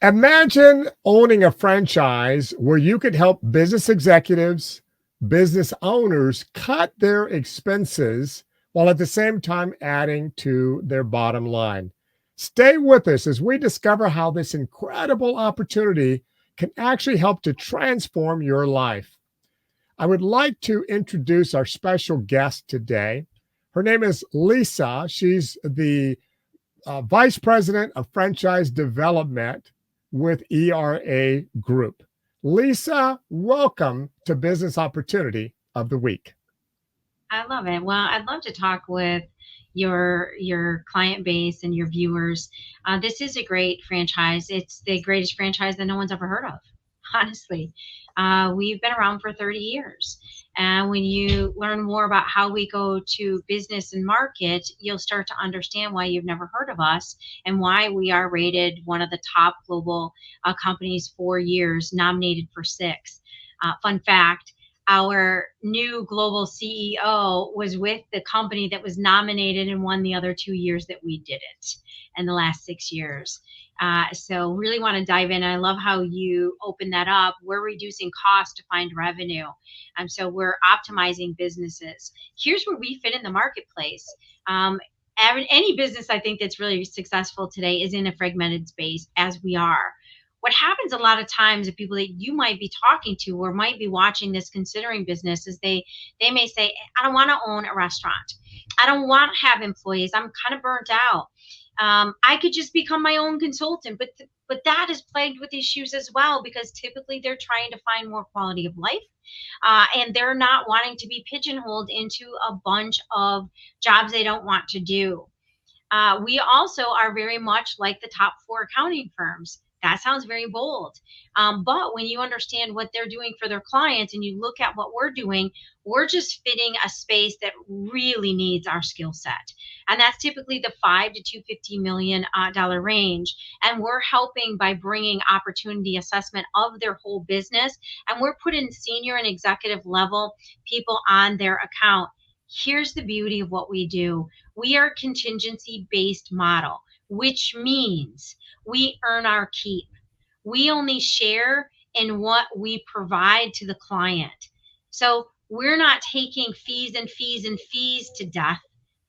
Imagine owning a franchise where you could help business executives, business owners cut their expenses while at the same time adding to their bottom line. Stay with us as we discover how this incredible opportunity can actually help to transform your life. I would like to introduce our special guest today. Her name is Lisa. She's the Vice President of Franchise Development with ERA Group. Lisa, welcome to Business Opportunity of the Week. I love it. Well, I'd love to talk with your client base and your viewers. This is a great franchise. It's the greatest franchise that no one's ever heard of. Honestly, we've been around for 30 years, and when you learn more about how we go to business and market, you'll start to understand why you've never heard of us and why we are rated one of the top global companies 4 years, nominated for six. Fun fact, our new global CEO was with the company that was nominated and won the other 2 years that we did it in the last 6 years. So really want to dive in. I love how you open that up. We're reducing cost to find revenue. So we're optimizing businesses. Here's where we fit in the marketplace. Any business I think that's really successful today is in a fragmented space, as we are. What happens a lot of times, the people that you might be talking to or might be watching this considering business, is they may say, I don't want to own a restaurant. I don't want to have employees. I'm kind of burnt out. I could just become my own consultant, but that is plagued with issues as well, because typically they're trying to find more quality of life, and they're not wanting to be pigeonholed into a bunch of jobs they don't want to do. We also are very much like the top four accounting firms. That sounds very bold. But when you understand what they're doing for their clients and you look at what we're doing, we're just fitting a space that really needs our skill set. And that's typically the $5 to $250 million range. And we're helping by bringing opportunity assessment of their whole business. And we're putting senior and executive level people on their account. Here's the beauty of what we do. We are a contingency-based model, which means we earn our keep. We only share in what we provide to the client. So we're not taking fees and fees and fees to death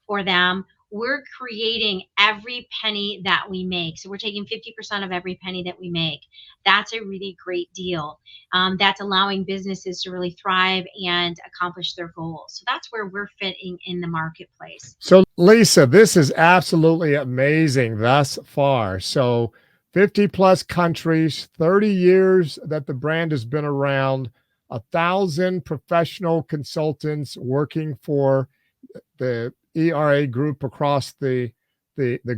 for them. We're creating every penny that we make. So we're taking 50% of every penny that we make. That's a really great deal. That's allowing businesses to really thrive and accomplish their goals. So that's where we're fitting in the marketplace. So, Lisa, this is absolutely amazing thus far. So, 50 plus countries, 30 years that the brand has been around, 1,000 professional consultants working for the ERA group across the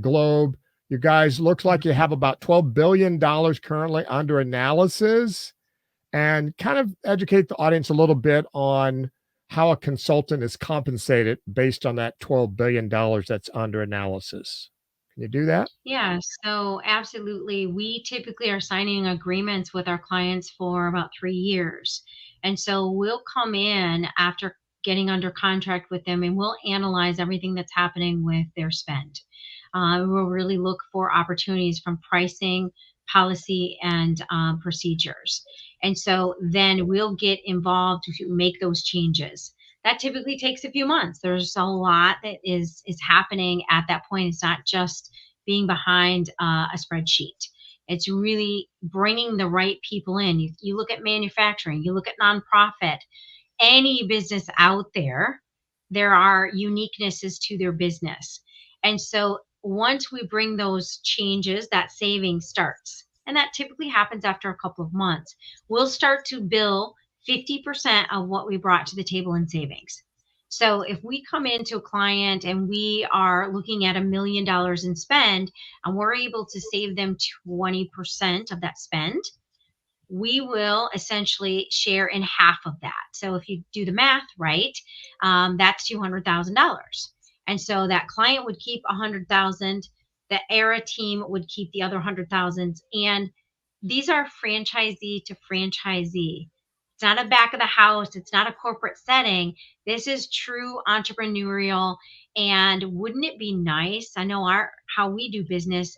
globe. You guys looks like you have about $12 billion currently under analysis, and kind of educate the audience a little bit on how a consultant is compensated based on that $12 billion that's under analysis. Can you do that? Yeah, so absolutely. We typically are signing agreements with our clients for about 3 years. And so we'll come in after getting under contract with them and we'll analyze everything that's happening with their spend. We'll really look for opportunities from pricing, policy, and procedures. And so then we'll get involved to make those changes. That typically takes a few months. There's a lot that is happening at that point. It's not just being behind a spreadsheet. It's really bringing the right people in. You look at manufacturing, you look at nonprofit, any business out there, there are uniquenesses to their business. And so once we bring those changes, that saving starts. And that typically happens after a couple of months. We'll start to bill 50% of what we brought to the table in savings. So if we come into a client and we are looking at $1 million in spend and we're able to save them 20% of that spend, we will essentially share in half of that. So if you do the math right, that's $200,000. And so that client would keep 100,000, the ERA team would keep the other 100,000. And these are franchisee to franchisee. It's not a back of the house. It's not a corporate setting. This is true entrepreneurial. And wouldn't it be nice? I know how we do business.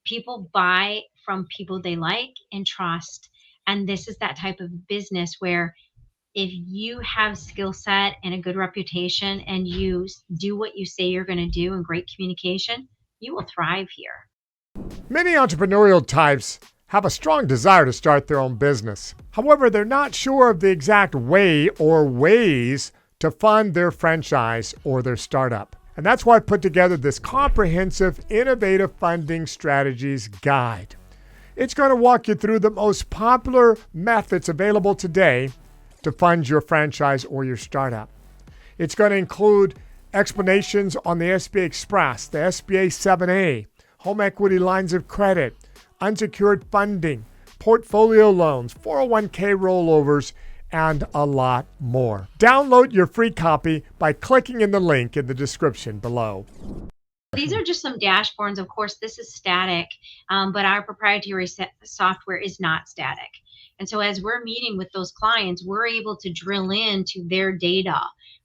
People buy from people they like and trust. And this is that type of business where if you have skill set and a good reputation and you do what you say you're going to do and great communication, you will thrive here. Many entrepreneurial types have a strong desire to start their own business. However, they're not sure of the exact way or ways to fund their franchise or their startup. And that's why I put together this comprehensive, innovative funding strategies guide. It's going to walk you through the most popular methods available today to fund your franchise or your startup. It's going to include explanations on the SBA Express, the SBA 7A, home equity lines of credit, unsecured funding, portfolio loans, 401k rollovers, and a lot more. Download your free copy by clicking in the link in the description below. These are just some dashboards. Of course, this is static, but our proprietary software is not static. And so as we're meeting with those clients, we're able to drill into their data.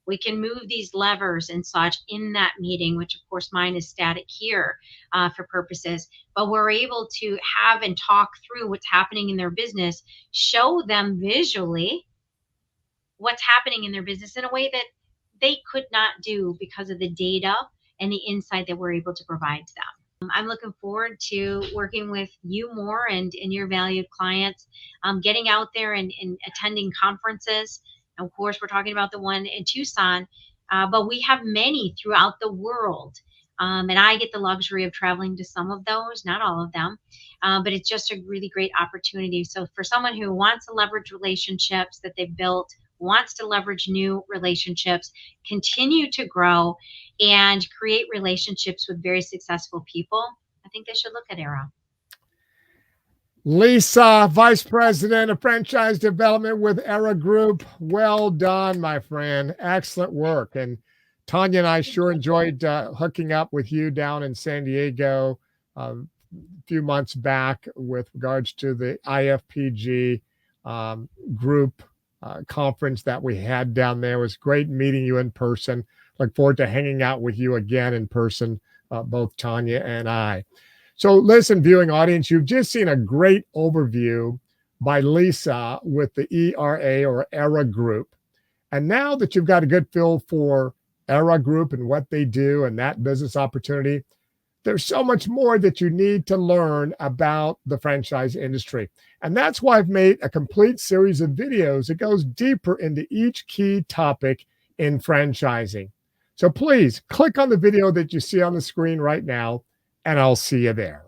We can move these levers and such in that meeting, which of course mine is static here for purposes, but we're able to have and talk through what's happening in their business, show them visually what's happening in their business in a way that they could not do because of the data and the insight that we're able to provide to them. I'm looking forward to working with you more and your valued clients, getting out there and attending conferences. And of course, we're talking about the one in Tucson, but we have many throughout the world. And I get the luxury of traveling to some of those, not all of them, but it's just a really great opportunity. So for someone who wants to leverage relationships that they've built, wants to leverage new relationships, continue to grow, and create relationships with very successful people, I think they should look at Era. Lisa, Vice President of Franchise Development with Era Group. Well done, my friend. Excellent work. And Tanya and I sure enjoyed hooking up with you down in San Diego a few months back with regards to the IFPG group conference that we had down there. It was great meeting you in person. Look forward to hanging out with you again in person, both Tanya and I. So listen, viewing audience, you've just seen a great overview by Lisa with the ERA or Era Group. And now that you've got a good feel for Era Group and what they do and that business opportunity, there's so much more that you need to learn about the franchise industry. And that's why I've made a complete series of videos that goes deeper into each key topic in franchising. So please click on the video that you see on the screen right now, and I'll see you there.